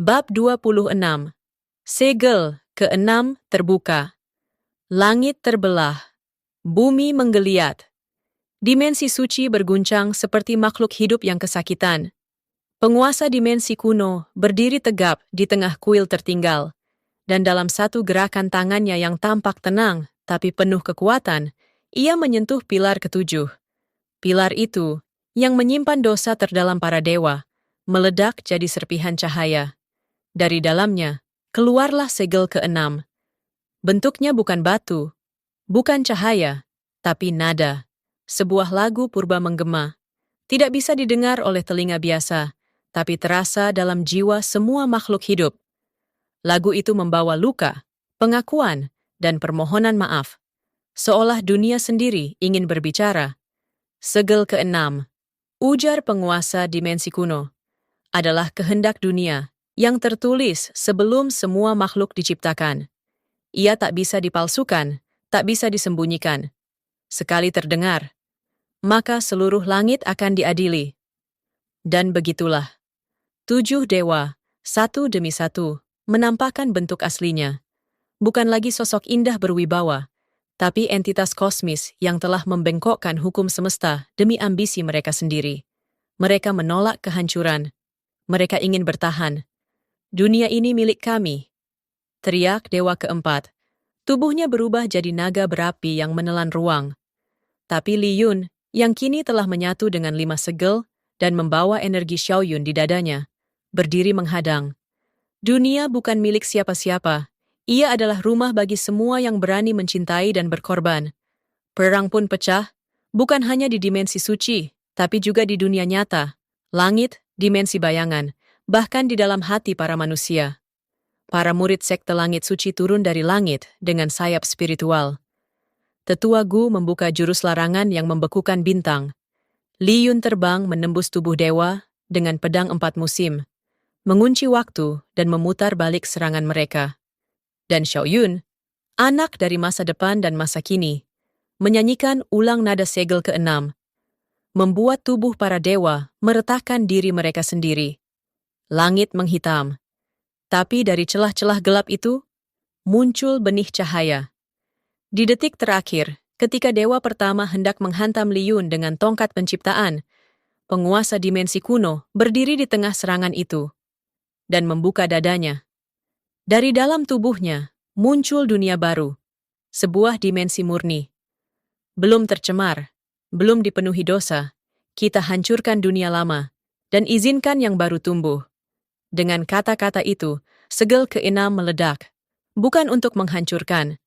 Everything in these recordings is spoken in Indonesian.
Bab 26. Segel ke-6 terbuka. Langit terbelah. Bumi menggeliat. Dimensi suci berguncang seperti makhluk hidup yang kesakitan. Penguasa dimensi kuno berdiri tegap di tengah kuil tertinggal, dan dalam satu gerakan tangannya yang tampak tenang tapi penuh kekuatan, ia menyentuh pilar ketujuh. Pilar itu, yang menyimpan dosa terdalam para dewa, meledak jadi serpihan cahaya. Dari dalamnya, keluarlah segel ke-6. Bentuknya bukan batu, bukan cahaya, tapi nada. Sebuah lagu purba menggema. Tidak bisa didengar oleh telinga biasa, tapi terasa dalam jiwa semua makhluk hidup. Lagu itu membawa luka, pengakuan, dan permohonan maaf. Seolah dunia sendiri ingin berbicara. Segel ke-6, ujar penguasa dimensi kuno, adalah kehendak dunia yang tertulis sebelum semua makhluk diciptakan. Ia tak bisa dipalsukan, tak bisa disembunyikan. Sekali terdengar, maka seluruh langit akan diadili. Dan begitulah. 7 dewa, satu demi satu, menampakkan bentuk aslinya. Bukan lagi sosok indah berwibawa, tapi entitas kosmis yang telah membengkokkan hukum semesta demi ambisi mereka sendiri. Mereka menolak kehancuran. Mereka ingin bertahan. Dunia ini milik kami, teriak dewa keempat. Tubuhnya berubah jadi naga berapi yang menelan ruang. Tapi Li Yun, yang kini telah menyatu dengan 5 segel dan membawa energi Xiaoyun di dadanya, berdiri menghadang. Dunia bukan milik siapa-siapa. Ia adalah rumah bagi semua yang berani mencintai dan berkorban. Perang pun pecah, bukan hanya di dimensi suci, tapi juga di dunia nyata, langit, dimensi bayangan, bahkan di dalam hati para manusia. Para murid sekte langit suci turun dari langit dengan sayap spiritual. Tetua Gu membuka jurus larangan yang membekukan bintang. Li Yun terbang menembus tubuh dewa dengan pedang 4 musim, mengunci waktu dan memutar balik serangan mereka. Dan Xiaoyun, anak dari masa depan dan masa kini, menyanyikan ulang nada segel ke-6, membuat tubuh para dewa meretakkan diri mereka sendiri. Langit menghitam. Tapi dari celah-celah gelap itu, muncul benih cahaya. Di detik terakhir, ketika dewa pertama hendak menghantam Li Yun dengan tongkat penciptaan, penguasa dimensi kuno berdiri di tengah serangan itu dan membuka dadanya. Dari dalam tubuhnya, muncul dunia baru, sebuah dimensi murni. Belum tercemar, belum dipenuhi dosa, kita hancurkan dunia lama dan izinkan yang baru tumbuh. Dengan kata-kata itu, segel ke-6 meledak, bukan untuk menghancurkan,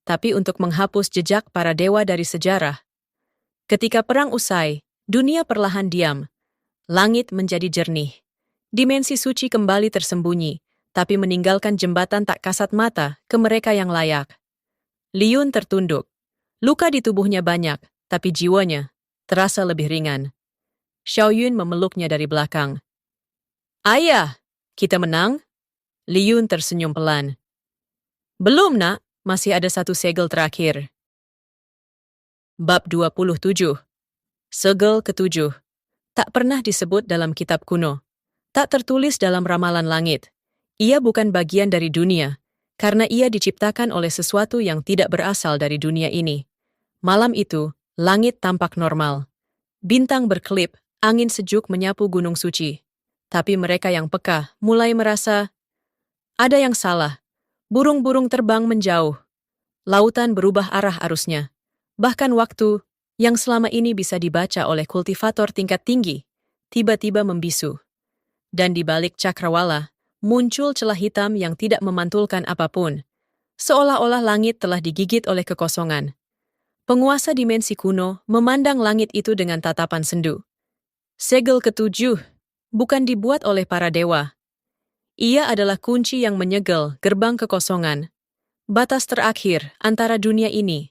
tapi untuk menghapus jejak para dewa dari sejarah. Ketika perang usai, dunia perlahan diam. Langit menjadi jernih. Dimensi suci kembali tersembunyi, tapi meninggalkan jembatan tak kasat mata ke mereka yang layak. Li Yun tertunduk. Luka di tubuhnya banyak, tapi jiwanya terasa lebih ringan. Xiaoyun memeluknya dari belakang. Ayah, kita menang? Li Yun tersenyum pelan. Belum, nak. Masih ada satu segel terakhir. Bab 27. Segel ke-7. Tak pernah disebut dalam kitab kuno. Tak tertulis dalam ramalan langit. Ia bukan bagian dari dunia, karena ia diciptakan oleh sesuatu yang tidak berasal dari dunia ini. Malam itu, langit tampak normal. Bintang berkelip, angin sejuk menyapu gunung suci. Tapi mereka yang peka mulai merasa ada yang salah. Burung-burung terbang menjauh. Lautan berubah arah arusnya. Bahkan waktu, yang selama ini bisa dibaca oleh kultivator tingkat tinggi, tiba-tiba membisu. Dan di balik cakrawala, muncul celah hitam yang tidak memantulkan apapun. Seolah-olah langit telah digigit oleh kekosongan. Penguasa dimensi kuno memandang langit itu dengan tatapan sendu. Segel ke-7 bukan dibuat oleh para dewa. Ia adalah kunci yang menyegel gerbang kekosongan, batas terakhir antara dunia ini,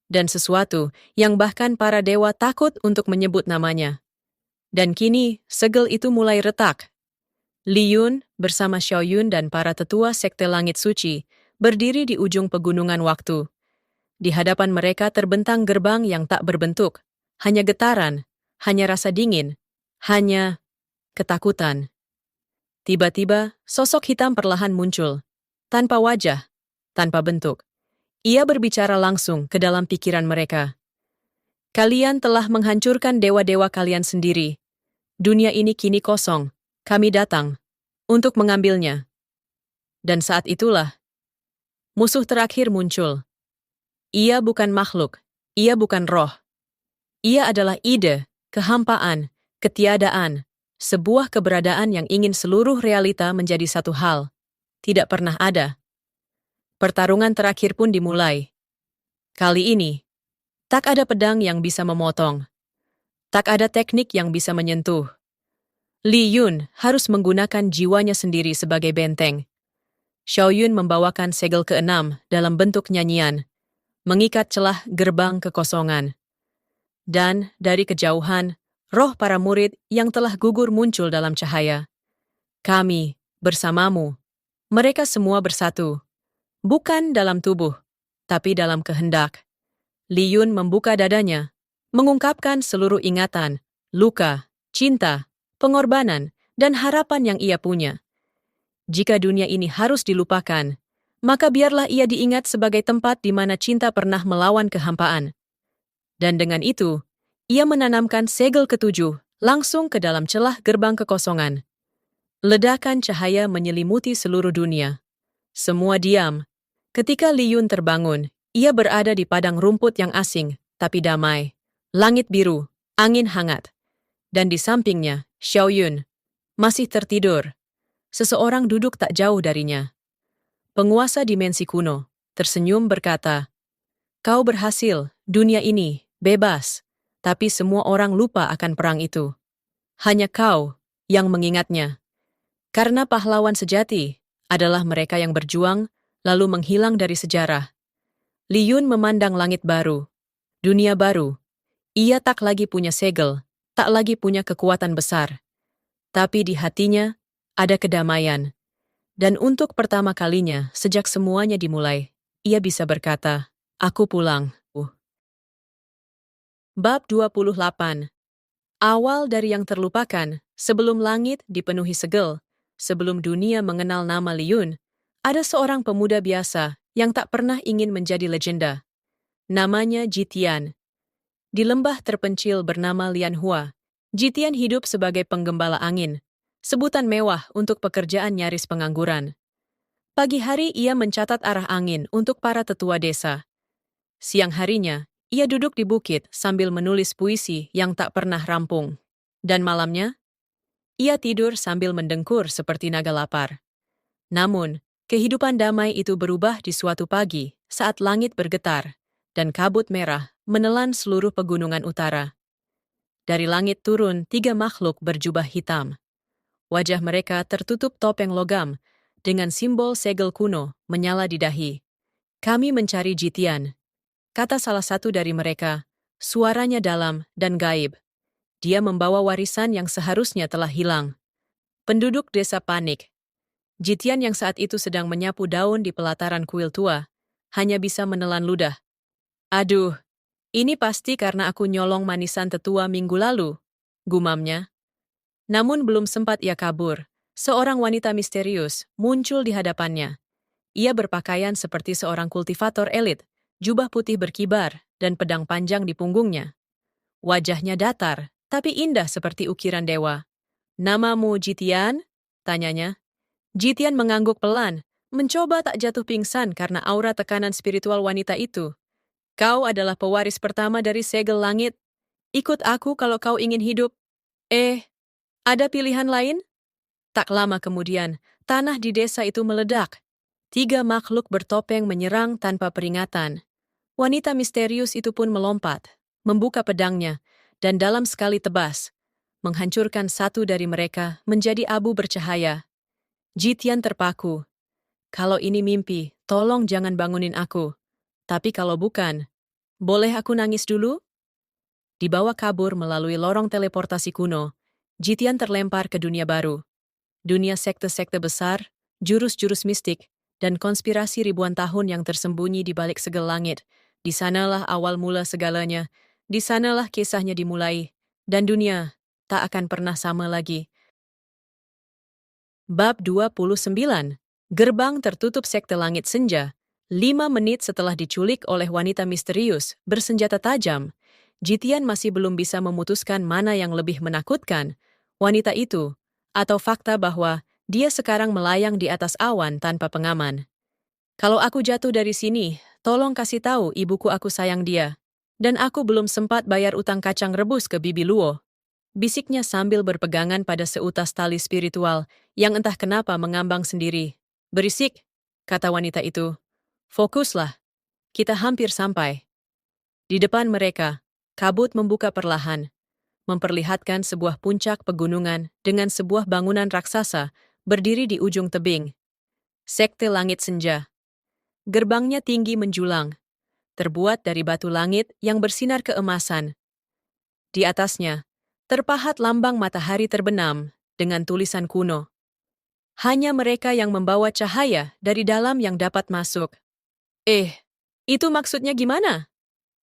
dan sesuatu yang bahkan para dewa takut untuk menyebut namanya. Dan kini, segel itu mulai retak. Li Yun bersama Xiaoyun dan para tetua sekte langit suci berdiri di ujung pegunungan waktu. Di hadapan mereka terbentang gerbang yang tak berbentuk, hanya getaran, hanya rasa dingin, hanya ketakutan. Tiba-tiba, sosok hitam perlahan muncul. Tanpa wajah, tanpa bentuk. Ia berbicara langsung ke dalam pikiran mereka. Kalian telah menghancurkan dewa-dewa kalian sendiri. Dunia ini kini kosong. Kami datang untuk mengambilnya. Dan saat itulah, musuh terakhir muncul. Ia bukan makhluk, ia bukan roh. Ia adalah ide, kehampaan, ketiadaan, sebuah keberadaan yang ingin seluruh realita menjadi satu hal. Tidak pernah ada. Pertarungan terakhir pun dimulai. Kali ini, tak ada pedang yang bisa memotong. Tak ada teknik yang bisa menyentuh. Li Yun harus menggunakan jiwanya sendiri sebagai benteng. Xiao Yun membawakan segel keenam dalam bentuk nyanyian, mengikat celah gerbang kekosongan. Dan dari kejauhan, roh para murid yang telah gugur muncul dalam cahaya. Kami, bersamamu. Mereka semua bersatu. Bukan dalam tubuh, tapi dalam kehendak. Li Yun membuka dadanya, mengungkapkan seluruh ingatan, luka, cinta, pengorbanan, dan harapan yang ia punya. Jika dunia ini harus dilupakan, maka biarlah ia diingat sebagai tempat di mana cinta pernah melawan kehampaan. Dan dengan itu, ia menanamkan segel ketujuh langsung ke dalam celah gerbang kekosongan. Ledakan cahaya menyelimuti seluruh dunia. Semua diam. Ketika Li Yun terbangun, ia berada di padang rumput yang asing, tapi damai. Langit biru, angin hangat. Dan di sampingnya, Xiao Yun masih tertidur. Seseorang duduk tak jauh darinya. Penguasa dimensi kuno tersenyum berkata, "Kau berhasil, dunia ini bebas, tapi semua orang lupa akan perang itu. Hanya kau yang mengingatnya. Karena pahlawan sejati adalah mereka yang berjuang lalu menghilang dari sejarah." Li Yun memandang langit baru, dunia baru. Ia tak lagi punya segel, tak lagi punya kekuatan besar. Tapi di hatinya ada kedamaian. Dan untuk pertama kalinya sejak semuanya dimulai, ia bisa berkata, "Aku pulang." Bab 28. Awal dari yang terlupakan, sebelum langit dipenuhi segel, sebelum dunia mengenal nama Li Yun, ada seorang pemuda biasa yang tak pernah ingin menjadi legenda. Namanya Jitian. Di lembah terpencil bernama Lianhua, Jitian hidup sebagai penggembala angin, sebutan mewah untuk pekerjaan nyaris pengangguran. Pagi hari ia mencatat arah angin untuk para tetua desa. Siang harinya, ia duduk di bukit sambil menulis puisi yang tak pernah rampung. Dan malamnya, ia tidur sambil mendengkur seperti naga lapar. Namun, kehidupan damai itu berubah di suatu pagi saat langit bergetar dan kabut merah menelan seluruh pegunungan utara. Dari langit turun 3 makhluk berjubah hitam. Wajah mereka tertutup topeng logam dengan simbol segel kuno menyala di dahi. "Kami mencari Jitian," kata salah satu dari mereka, suaranya dalam dan gaib. Dia membawa warisan yang seharusnya telah hilang. Penduduk desa panik. Jitian yang saat itu sedang menyapu daun di pelataran kuil tua, hanya bisa menelan ludah. "Aduh, ini pasti karena aku nyolong manisan tetua minggu lalu," gumamnya. Namun belum sempat ia kabur, seorang wanita misterius muncul di hadapannya. Ia berpakaian seperti seorang kultivator elit, jubah putih berkibar, dan pedang panjang di punggungnya. Wajahnya datar, tapi indah seperti ukiran dewa. "Namamu Jitian?" tanyanya. Jitian mengangguk pelan, mencoba tak jatuh pingsan karena aura tekanan spiritual wanita itu. "Kau adalah pewaris pertama dari segel langit. Ikut aku kalau kau ingin hidup." Ada pilihan lain?" Tak lama kemudian, tanah di desa itu meledak. 3 makhluk bertopeng menyerang tanpa peringatan. Wanita misterius itu pun melompat, membuka pedangnya, dan dalam sekali tebas, menghancurkan satu dari mereka menjadi abu bercahaya. Jitian terpaku. "Kalau ini mimpi, tolong jangan bangunin aku. Tapi kalau bukan, boleh aku nangis dulu?" Dibawa kabur melalui lorong teleportasi kuno, Jitian terlempar ke dunia baru. Dunia sekte-sekte besar, jurus-jurus mistik, dan konspirasi ribuan tahun yang tersembunyi di balik segel langit. Di sanalah awal mula segalanya, di sanalah kisahnya dimulai, dan dunia tak akan pernah sama lagi. Bab 29. Gerbang tertutup sekte langit senja. 5 menit setelah diculik oleh wanita misterius bersenjata tajam, Jitian masih belum bisa memutuskan mana yang lebih menakutkan, wanita itu, atau fakta bahwa dia sekarang melayang di atas awan tanpa pengaman. Kalau aku jatuh dari sini, tolong kasih tahu ibuku aku sayang dia. Dan aku belum sempat bayar utang kacang rebus ke Bibi Luo. Bisiknya sambil berpegangan pada seutas tali spiritual yang entah kenapa mengambang sendiri. Berisik, kata wanita itu. Fokuslah, kita hampir sampai. Di depan mereka, kabut membuka perlahan, memperlihatkan sebuah puncak pegunungan dengan sebuah bangunan raksasa berdiri di ujung tebing. Sekte Langit Senja. Gerbangnya tinggi menjulang, terbuat dari batu langit yang bersinar keemasan. Di atasnya, terpahat lambang matahari terbenam dengan tulisan kuno. Hanya mereka yang membawa cahaya dari dalam yang dapat masuk. Itu maksudnya gimana?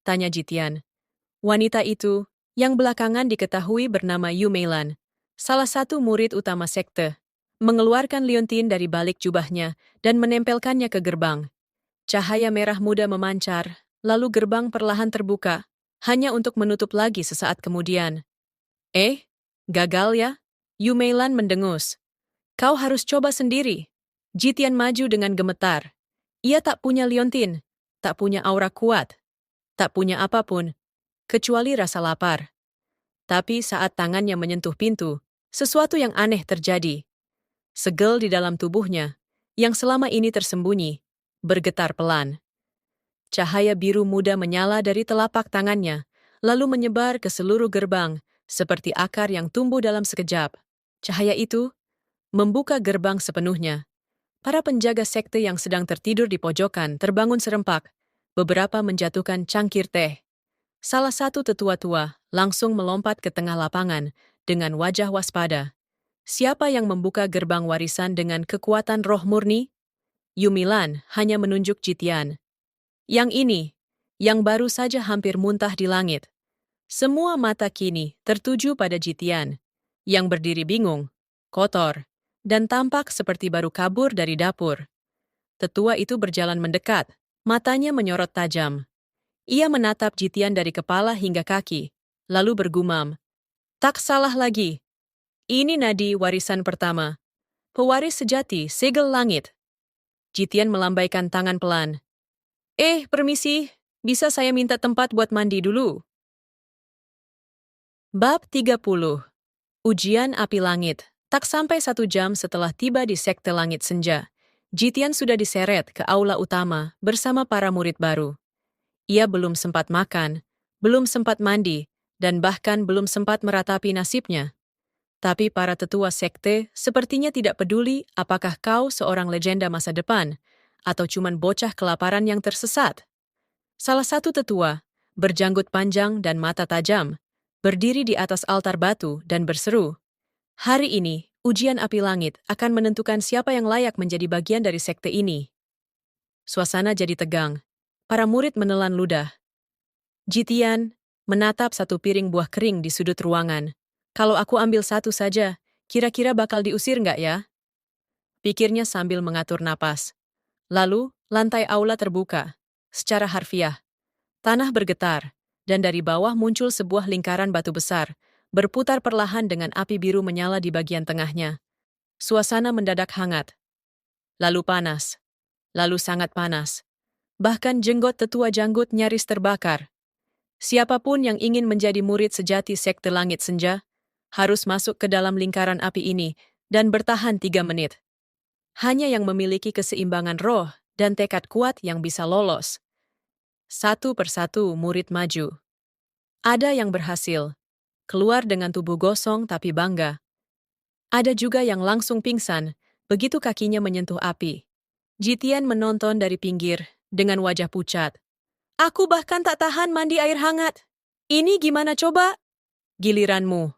Tanya Jitian. Wanita itu, yang belakangan diketahui bernama Yu Meilan, salah satu murid utama sekte, mengeluarkan liontin dari balik jubahnya dan menempelkannya ke gerbang. Cahaya merah muda memancar, lalu gerbang perlahan terbuka, hanya untuk menutup lagi sesaat kemudian. Gagal ya? Yu Meilan mendengus. Kau harus coba sendiri. Jitian maju dengan gemetar. Ia tak punya liontin, tak punya aura kuat, tak punya apapun, kecuali rasa lapar. Tapi saat tangannya menyentuh pintu, sesuatu yang aneh terjadi. Segel di dalam tubuhnya, yang selama ini tersembunyi, bergetar pelan. Cahaya biru muda menyala dari telapak tangannya, lalu menyebar ke seluruh gerbang, seperti akar yang tumbuh dalam sekejap. Cahaya itu membuka gerbang sepenuhnya. Para penjaga sekte yang sedang tertidur di pojokan terbangun serempak, beberapa menjatuhkan cangkir teh. Salah satu tetua tua langsung melompat ke tengah lapangan dengan wajah waspada. Siapa yang membuka gerbang warisan dengan kekuatan roh murni? Yu Meilan hanya menunjuk Jitian. Yang ini, yang baru saja hampir muntah di langit. Semua mata kini tertuju pada Jitian, yang berdiri bingung, kotor, dan tampak seperti baru kabur dari dapur. Tetua itu berjalan mendekat, matanya menyorot tajam. Ia menatap Jitian dari kepala hingga kaki, lalu bergumam. Tak salah lagi. Ini nadi warisan pertama. Pewaris sejati segel langit. Jitian melambaikan tangan pelan. Permisi, bisa saya minta tempat buat mandi dulu? Bab 30. Ujian Api Langit. Tak sampai 1 jam setelah tiba di Sekte Langit Senja, Jitian sudah diseret ke aula utama bersama para murid baru. Ia belum sempat makan, belum sempat mandi, dan bahkan belum sempat meratapi nasibnya. Tapi para tetua sekte sepertinya tidak peduli apakah kau seorang legenda masa depan, atau cuman bocah kelaparan yang tersesat. Salah satu tetua, berjanggut panjang dan mata tajam, berdiri di atas altar batu dan berseru, "Hari ini, ujian api langit akan menentukan siapa yang layak menjadi bagian dari sekte ini." Suasana jadi tegang. Para murid menelan ludah. Jitian menatap satu piring buah kering di sudut ruangan. Kalau aku ambil satu saja, kira-kira bakal diusir nggak ya? Pikirnya sambil mengatur napas. Lalu, lantai aula terbuka. Secara harfiah, tanah bergetar, dan dari bawah muncul sebuah lingkaran batu besar, berputar perlahan dengan api biru menyala di bagian tengahnya. Suasana mendadak hangat. Lalu panas. Lalu sangat panas. Bahkan jenggot tetua janggut nyaris terbakar. Siapapun yang ingin menjadi murid sejati Sekte Langit Senja, harus masuk ke dalam lingkaran api ini dan bertahan 3 menit. Hanya yang memiliki keseimbangan roh dan tekad kuat yang bisa lolos. Satu persatu murid maju. Ada yang berhasil, keluar dengan tubuh gosong tapi bangga. Ada juga yang langsung pingsan, begitu kakinya menyentuh api. Jitian menonton dari pinggir, dengan wajah pucat. Aku bahkan tak tahan mandi air hangat. Ini gimana coba? Giliranmu,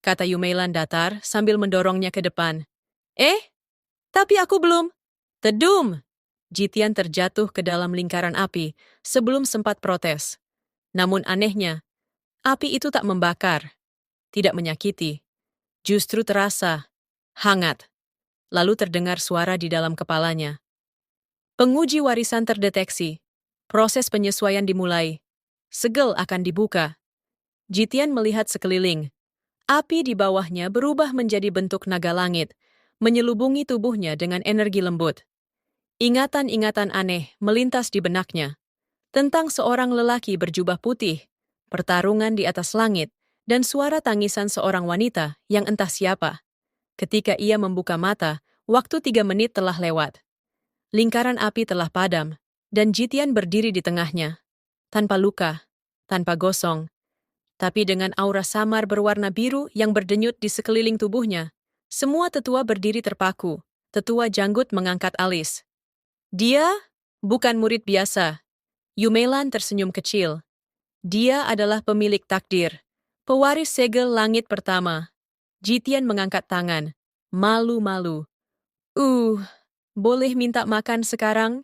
kata Yu Meilan datar sambil mendorongnya ke depan. Tapi aku belum. Tedum! Jitian terjatuh ke dalam lingkaran api sebelum sempat protes. Namun anehnya, api itu tak membakar, tidak menyakiti, justru terasa hangat. lalu terdengar suara di dalam kepalanya. Penguji warisan terdeteksi. Proses penyesuaian dimulai. Segel akan dibuka. Jitian melihat sekeliling. Api di bawahnya berubah menjadi bentuk naga langit, menyelubungi tubuhnya dengan energi lembut. Ingatan-ingatan aneh melintas di benaknya. Tentang seorang lelaki berjubah putih, pertarungan di atas langit, dan suara tangisan seorang wanita yang entah siapa. Ketika ia membuka mata, waktu 3 menit telah lewat. Lingkaran api telah padam, dan Jitian berdiri di tengahnya. Tanpa luka, tanpa gosong, tapi dengan aura samar berwarna biru yang berdenyut di sekeliling tubuhnya. Semua tetua berdiri terpaku. Tetua janggut mengangkat alis. Dia bukan murid biasa. Yumelan tersenyum kecil. Dia adalah pemilik takdir. Pewaris segel langit pertama. Jitian mengangkat tangan. Malu-malu. Boleh minta makan sekarang?